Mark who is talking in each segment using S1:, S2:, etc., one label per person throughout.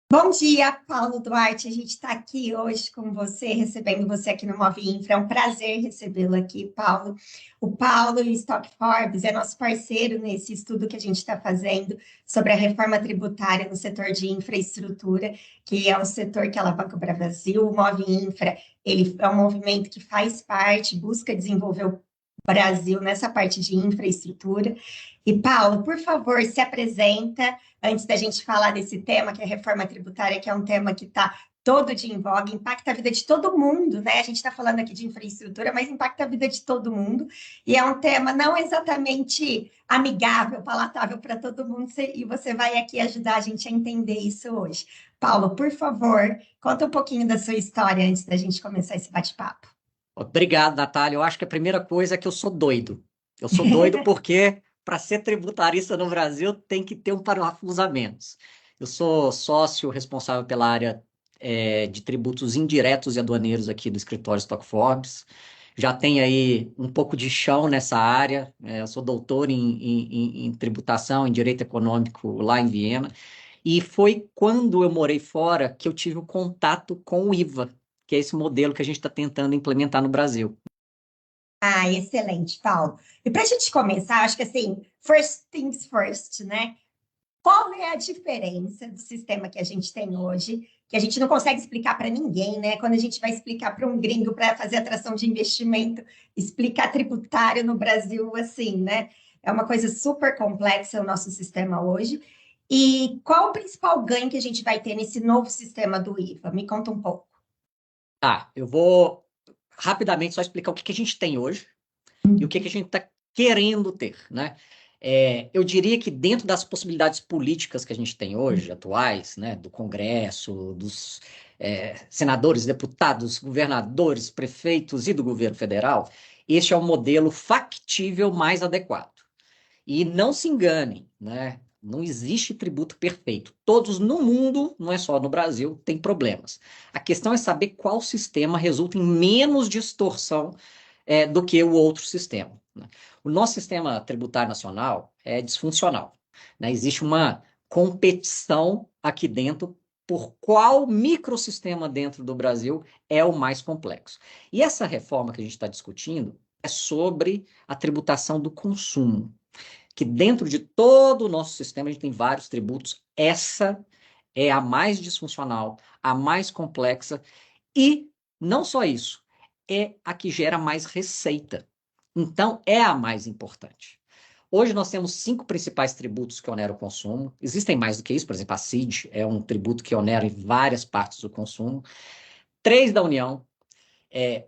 S1: Bom dia, Paulo Duarte. A gente está aqui hoje com você, recebendo você aqui no Move Infra. É um prazer recebê-lo aqui, Paulo. O Paulo e o Stock Forbes é nosso parceiro nesse estudo que a gente está fazendo sobre a reforma tributária no setor de infraestrutura, que é o setor que alavanca o Brasil. O Move Infra, ele é um movimento que faz parte, busca desenvolver o Brasil nessa parte de infraestrutura. E, Paulo, por favor, se apresenta antes da gente falar desse tema, que é a reforma tributária, que é um tema que está todo dia em voga, impacta a vida de todo mundo, né? A gente está falando aqui de infraestrutura, mas impacta a vida de todo mundo, e é um tema não exatamente amigável, palatável para todo mundo, e você vai aqui ajudar a gente a entender isso hoje. Paulo, por favor, conta um pouquinho da sua história antes da gente começar esse bate-papo.
S2: Obrigado, Natália. Eu acho que a primeira coisa é que eu sou doido. Eu sou doido porque, para ser tributarista no Brasil, tem que ter um parafuso a menos. Eu sou sócio responsável pela área de tributos indiretos e aduaneiros aqui do escritório Stock Forbes. Já tenho aí um pouco de chão nessa área. Eu sou doutor em tributação, em direito econômico lá em Viena. E foi quando eu morei fora que eu tive o contato com o IVA, que é esse modelo que a gente está tentando implementar no Brasil.
S1: Ah, excelente, Paulo. E para a gente começar, acho que assim, first things first, né? Qual é a diferença do sistema que a gente tem hoje, que a gente não consegue explicar para ninguém, né? Quando a gente vai explicar para um gringo para fazer atração de investimento, explicar tributário no Brasil, assim, né? É uma coisa super complexa o nosso sistema hoje. E qual o principal ganho que a gente vai ter nesse novo sistema do IVA? Me conta um pouco.
S2: Tá, eu vou rapidamente só explicar o que que a gente tem hoje e o que que a gente está querendo ter, né? Eu diria que dentro das possibilidades políticas que a gente tem hoje, atuais, né, do Congresso, dos senadores, deputados, governadores, prefeitos e do governo federal, este é o modelo factível mais adequado. E não se enganem, né? Não existe tributo perfeito. Todos no mundo, não é só no Brasil, têm problemas. A questão é saber qual sistema resulta em menos distorção do que o outro sistema, né? O nosso sistema tributário nacional é disfuncional, né? Existe uma competição aqui dentro por qual microsistema dentro do Brasil é o mais complexo. E essa reforma que a gente está discutindo é sobre a tributação do consumo, que dentro de todo o nosso sistema a gente tem vários tributos. Essa é a mais disfuncional, a mais complexa e não só isso, é a que gera mais receita. Então, é a mais importante. Hoje nós temos cinco principais tributos que oneram o consumo. Existem mais do que isso, por exemplo, a CID é um tributo que onera em várias partes do consumo. Três da União, é,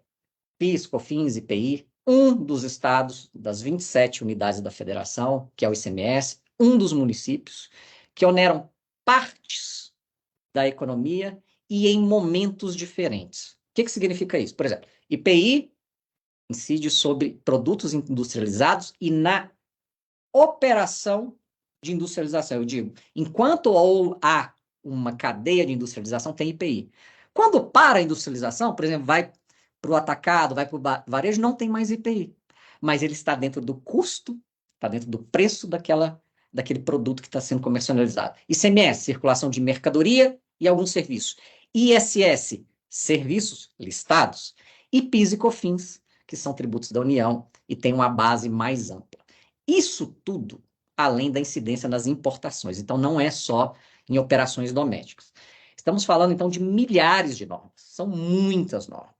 S2: PIS, COFINS, IPI, um dos estados, das 27 unidades da federação, que é o ICMS, um dos municípios, que oneram partes da economia e em momentos diferentes. O que que significa isso? Por exemplo, IPI incide sobre produtos industrializados e na operação de industrialização. Eu digo, enquanto há uma cadeia de industrialização, tem IPI. Quando para a industrialização, por exemplo, vai para o atacado, vai para o varejo, não tem mais IPI. Mas ele está dentro do custo, está dentro do preço daquele produto que está sendo comercializado. ICMS, circulação de mercadoria e alguns serviços. ISS, serviços listados. E PIS e COFINS, que são tributos da União e tem uma base mais ampla. Isso tudo além da incidência nas importações. Então, não é só em operações domésticas. Estamos falando, então, de milhares de normas. São muitas normas.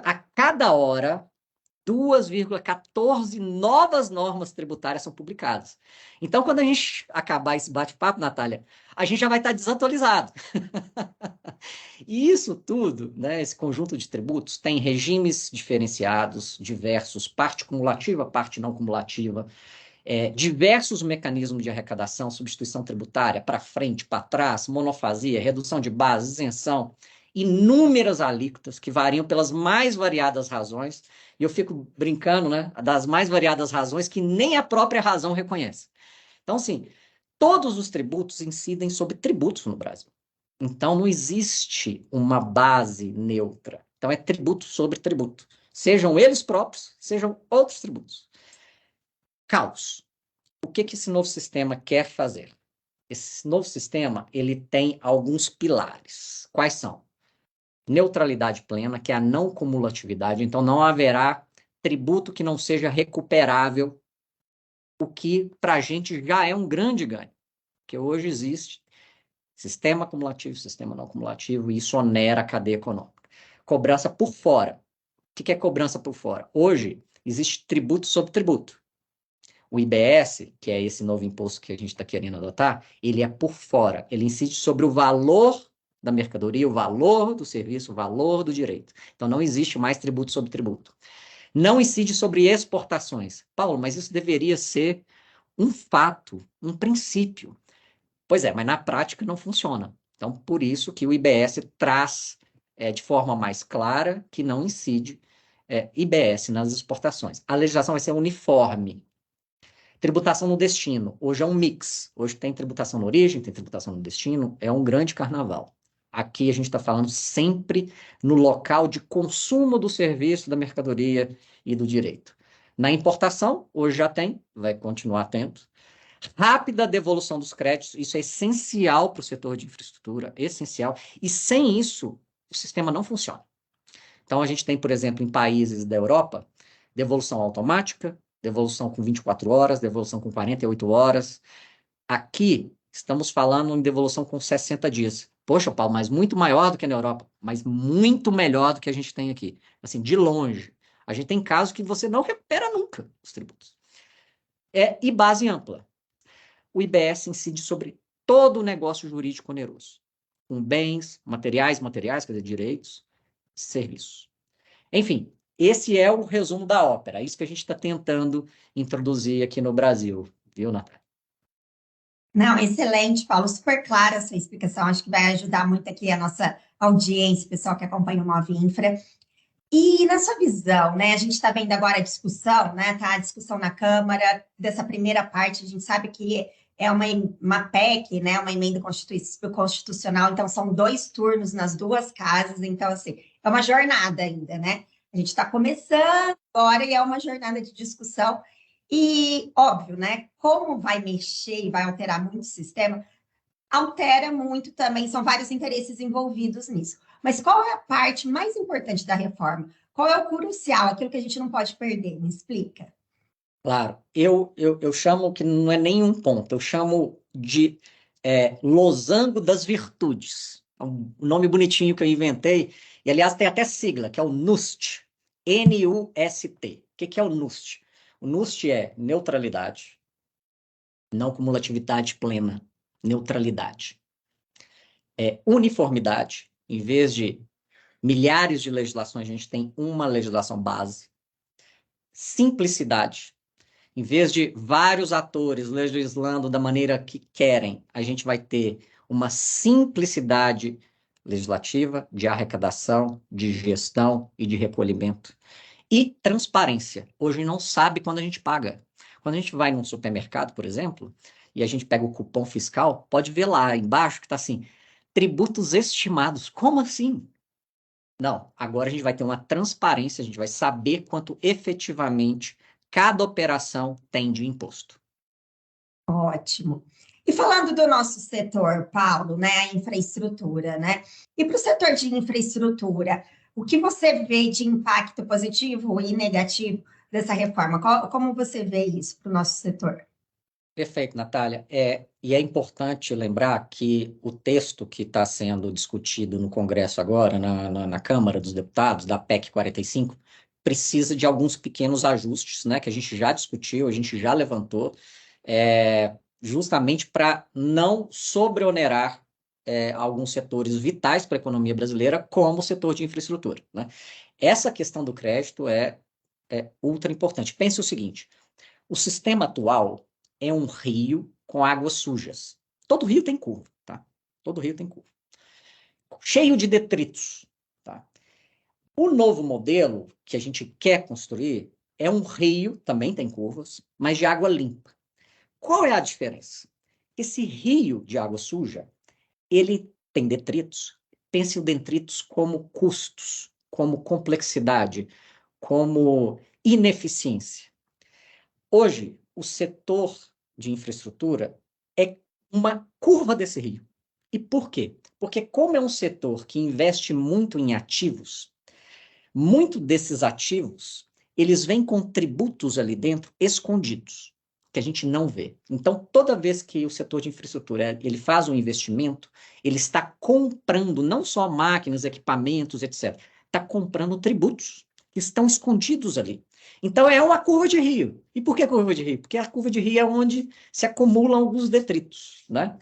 S2: A cada hora, 2,14 novas normas tributárias são publicadas. Então, quando a gente acabar esse bate-papo, Natália, a gente já vai estar desatualizado. E isso tudo, né, esse conjunto de tributos, tem regimes diferenciados, diversos, parte cumulativa, parte não cumulativa, diversos mecanismos de arrecadação, substituição tributária, para frente, para trás, monofasia, redução de base, isenção, inúmeras alíquotas que variam pelas mais variadas razões, e eu fico brincando, né, das mais variadas razões que nem a própria razão reconhece. Então, assim, todos os tributos incidem sobre tributos no Brasil. Então, não existe uma base neutra. Então, é tributo sobre tributo. Sejam eles próprios, sejam outros tributos. Caos. O que que esse novo sistema quer fazer? esse novo sistema, ele tem alguns pilares. Quais são? Neutralidade plena, que é a não cumulatividade, então não haverá tributo que não seja recuperável, o que para a gente já é um grande ganho, porque hoje existe sistema acumulativo, sistema não acumulativo, e isso onera a cadeia econômica. Cobrança por fora. O que é cobrança por fora? Hoje, existe tributo sobre tributo. O IBS, que é esse novo imposto que a gente está querendo adotar, ele é por fora. Ele incide sobre o valor da mercadoria, o valor do serviço, o valor do direito. Então, não existe mais tributo sobre tributo. Não incide sobre exportações. Paulo, mas isso deveria ser um fato, um princípio. Pois é, mas na prática não funciona. Então, por isso que o IBS traz de forma mais clara que não incide IBS nas exportações. A legislação vai ser uniforme. Tributação no destino. Hoje é um mix. Hoje tem tributação na origem, tem tributação no destino. É um grande carnaval. Aqui a gente está falando sempre no local de consumo do serviço, da mercadoria e do direito. Na importação, hoje já tem, vai continuar tendo. Rápida devolução dos créditos, isso é essencial para o setor de infraestrutura, essencial. E sem isso, o sistema não funciona. Então, a gente tem, por exemplo, em países da Europa, devolução automática, devolução com 24 horas, devolução com 48 horas. Aqui, estamos falando em devolução com 60 dias. Poxa, Paulo, mas muito maior do que na Europa, mas muito melhor do que a gente tem aqui. Assim, de longe. A gente tem casos que você não recupera nunca os tributos. E base ampla. O IBS incide sobre todo o negócio jurídico oneroso, com bens, materiais, quer dizer, direitos, serviços. Enfim, esse é o resumo da ópera, é isso que a gente está tentando introduzir aqui no Brasil, viu, Natália?
S1: Não, excelente, Paulo, super clara a sua explicação. Acho que vai ajudar muito aqui a nossa audiência, o pessoal que acompanha o Move Infra. E na sua visão, né? A gente está vendo agora a discussão, né? Tá a discussão na Câmara dessa primeira parte. A gente sabe que é uma PEC, né? Uma emenda constitucional. Então são 2 turnos nas 2 casas. Então assim é uma jornada ainda, né? A gente está começando agora e é uma jornada de discussão. E óbvio, né? Como vai mexer e vai alterar muito o sistema, altera muito também, são vários interesses envolvidos nisso. Mas qual é a parte mais importante da reforma? Qual é o crucial, aquilo que a gente não pode perder? Me explica.
S2: Claro, eu chamo que não é nenhum ponto, eu chamo de losango das virtudes. É um nome bonitinho que eu inventei, e aliás tem até sigla, que é o NUST, N-U-S-T. O que é o NUST? O NUST é neutralidade, não cumulatividade plena, neutralidade. Uniformidade, em vez de milhares de legislações, a gente tem uma legislação base. Simplicidade. Em vez de vários atores legislando da maneira que querem, a gente vai ter uma simplicidade legislativa de arrecadação, de gestão e de recolhimento. E transparência. Hoje não sabe quando a gente paga. Quando a gente vai num supermercado, por exemplo, e a gente pega o cupom fiscal, pode ver lá embaixo que está assim, tributos estimados. Como assim? Não, agora a gente vai ter uma transparência, a gente vai saber quanto efetivamente cada operação tem de imposto.
S1: Ótimo. E falando do nosso setor, Paulo, né, a infraestrutura, né? E para o setor de infraestrutura, o que você vê de impacto positivo e negativo dessa reforma? Como você vê isso para o nosso setor?
S2: Perfeito, Natália. E é importante lembrar que o texto que está sendo discutido no Congresso agora, na Câmara dos Deputados, da PEC 45, precisa de alguns pequenos ajustes, né, que a gente já discutiu, a gente já levantou, justamente para não sobreonerar alguns setores vitais para a economia brasileira, como o setor de infraestrutura, né? Essa questão do crédito é ultra importante. Pense o seguinte: o sistema atual é um rio com águas sujas. Todo rio tem curva, tá? Todo rio tem curva. Cheio de detritos, tá? O novo modelo que a gente quer construir é um rio, também tem curvas, mas de água limpa. Qual é a diferença? Esse rio de água suja, ele tem detritos. Pense em detritos como custos, como complexidade, como ineficiência. Hoje, o setor de infraestrutura é uma curva desse rio. E por quê? Porque como é um setor que investe muito em ativos, muito desses ativos, eles vêm com tributos ali dentro escondidos, que a gente não vê. Então, toda vez que o setor de infraestrutura ele faz um investimento, ele está comprando não só máquinas, equipamentos, etc. Está comprando tributos que estão escondidos ali. Então, é uma curva de rio. E por que curva de rio? Porque a curva de rio é onde se acumulam alguns detritos, né?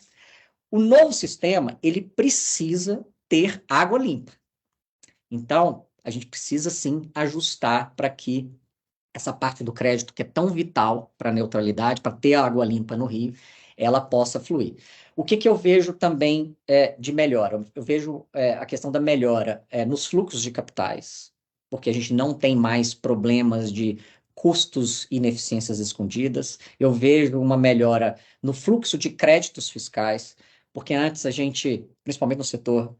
S2: O novo sistema, ele precisa ter água limpa. Então, a gente precisa sim ajustar para que essa parte do crédito, que é tão vital para a neutralidade, para ter água limpa no rio, ela possa fluir. O que, que eu vejo também de melhora? Eu vejo a questão da melhora nos fluxos de capitais, porque a gente não tem mais problemas de custos e ineficiências escondidas. Eu vejo uma melhora no fluxo de créditos fiscais, porque antes a gente, principalmente no setor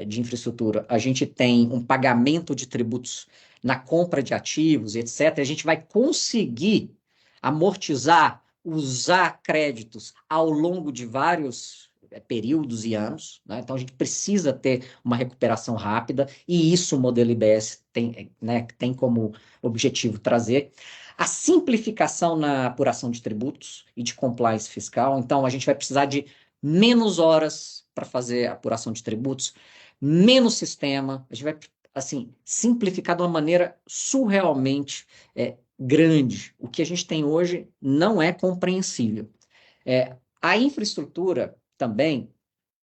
S2: de infraestrutura, a gente tem um pagamento de tributos na compra de ativos, etc., a gente vai conseguir amortizar, usar créditos ao longo de vários períodos e anos, né? Então a gente precisa ter uma recuperação rápida e isso o modelo IBS tem, né, tem como objetivo trazer. A simplificação na apuração de tributos e de compliance fiscal, então a gente vai precisar de menos horas para fazer a apuração de tributos, menos sistema, a gente vai assim, simplificar de uma maneira surrealmente grande. O que a gente tem hoje não é compreensível. A infraestrutura também,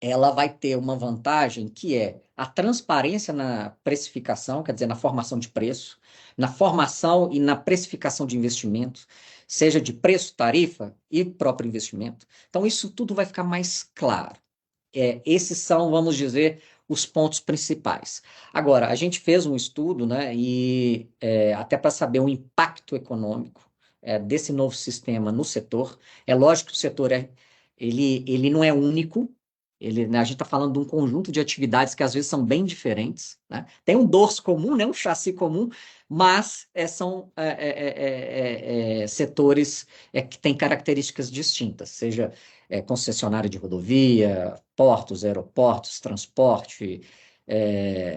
S2: ela vai ter uma vantagem que é a transparência na precificação, quer dizer, na formação de preço, na formação e na precificação de investimentos, seja de preço, tarifa e próprio investimento. Então, isso tudo vai ficar mais claro. Esses são, vamos dizer, os pontos principais. Agora, a gente fez um estudo, né, e até para saber o impacto econômico desse novo sistema no setor. É lógico que o setor ele não é único, né, a gente está falando de um conjunto de atividades que às vezes são bem diferentes, né? Tem um dorso comum, né, um chassi comum, mas são setores que têm características distintas, seja concessionária de rodovia, portos, aeroportos, transporte.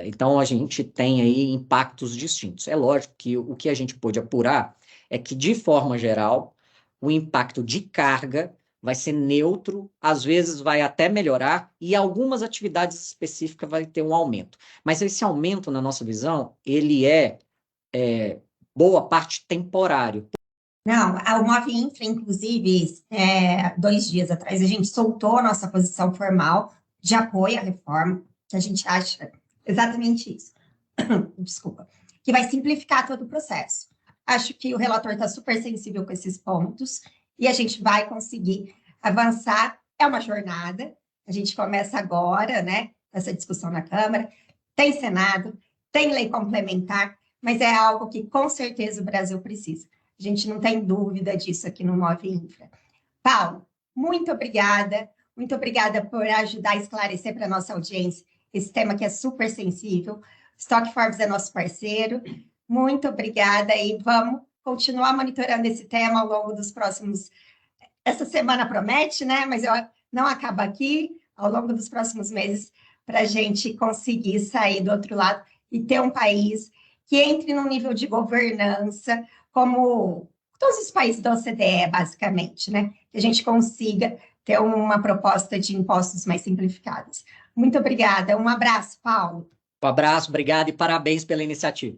S2: Então, a gente tem aí impactos distintos. É lógico que o que a gente pôde apurar é que, de forma geral, o impacto de carga vai ser neutro, às vezes vai até melhorar, e algumas atividades específicas vai ter um aumento. Mas esse aumento, na nossa visão, ele boa parte temporário.
S1: Não, o Move Infra, inclusive, 2 dias atrás, a gente soltou a nossa posição formal de apoio à reforma, que a gente acha exatamente isso. Desculpa. Que vai simplificar todo o processo. Acho que o relator está super sensível com esses pontos e a gente vai conseguir avançar. É uma jornada, a gente começa agora, né? Essa discussão na Câmara, tem Senado, tem lei complementar, mas é algo que com certeza o Brasil precisa. A gente não tem dúvida disso aqui no Move Infra. Paulo, muito obrigada por ajudar a esclarecer para a nossa audiência esse tema que é super sensível. Stock Forbes é nosso parceiro. Muito obrigada e vamos continuar monitorando esse tema ao longo dos próximos. Essa semana promete, né? Mas não acaba aqui, ao longo dos próximos meses, para a gente conseguir sair do outro lado e ter um país que entre num nível de governança, como todos os países da OCDE, basicamente, né? Que a gente consiga ter uma proposta de impostos mais simplificados. Muito obrigada. Um abraço, Paulo.
S2: Um abraço, obrigado e parabéns pela iniciativa.